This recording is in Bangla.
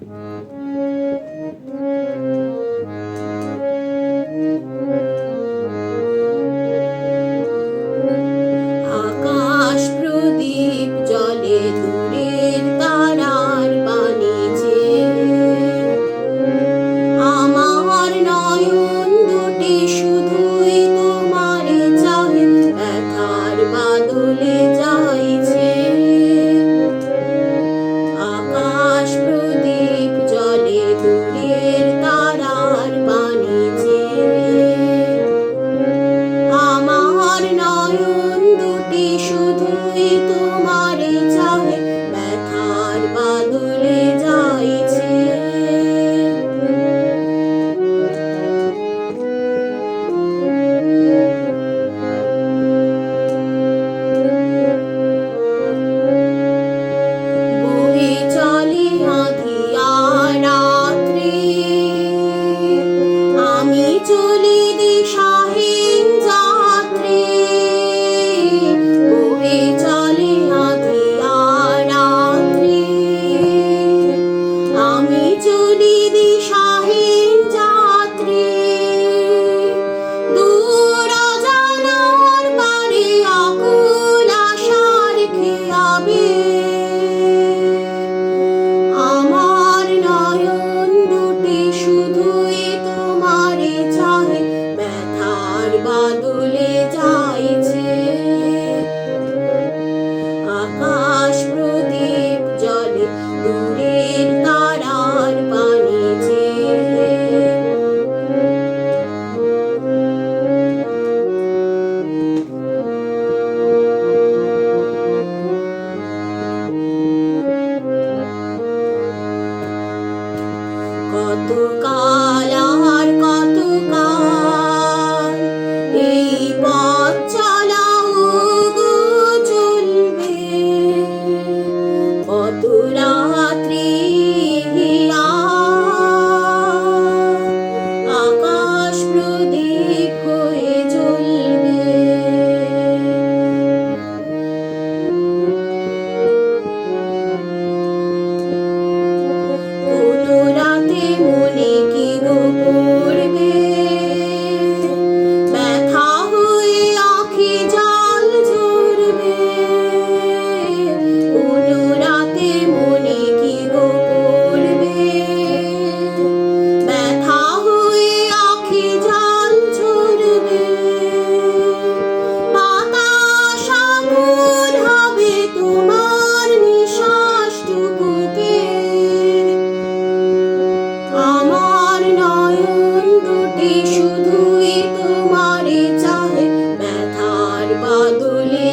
আকাশ প্রদীপ জলে দূরের তারার পানে যে আমার নয়ন দুটি শুধুই তোমারে চাহে, ব্যথার বাদলে যাইছে। আকাশ প্রদীপ জলে দূরের তারার পানে যে আমার নয়ন দুটি শুধুই তোমারে চাহে, ব্যথার বাদলে যাইছে। বয়ে চলে আঁধিয়ার রাত্রি, আমি চলি দিশাহীন যাত্রী। বয়ে চলে আঁধিয়ার রাত্রি, আমি চলি দিশাহীন যাত্রী। দূর অজানার পারে আকুল আশার খেয়াবে, আমার নয়ন দুটি শুধুই তোমারে চাহে, ব্যথার বাদলে যাইছে। আকাশ প্রদীপ জলে দূরের তারার পানে যে কত কাল আর কত কাল এই পথ চলা ওগো চলবে। কত রাত্রি আকাশ প্রদীপ হয়ে জ্বলবে। কোনো রাতে মনে কি গো পড়বে, ব্যথা হয়ে আঁখি জল ঝরবে। কোনো রাতে মনে কি গো পড়বে, ব্যথা হয়ে আঁখি জল ঝরবে। বাতাস আকুল হবে তোমার নিঃশ্বাসটুকুকে, আমার নয়ন দুটি শুধুই তোমারে চাহে, ব্যথার বাদলে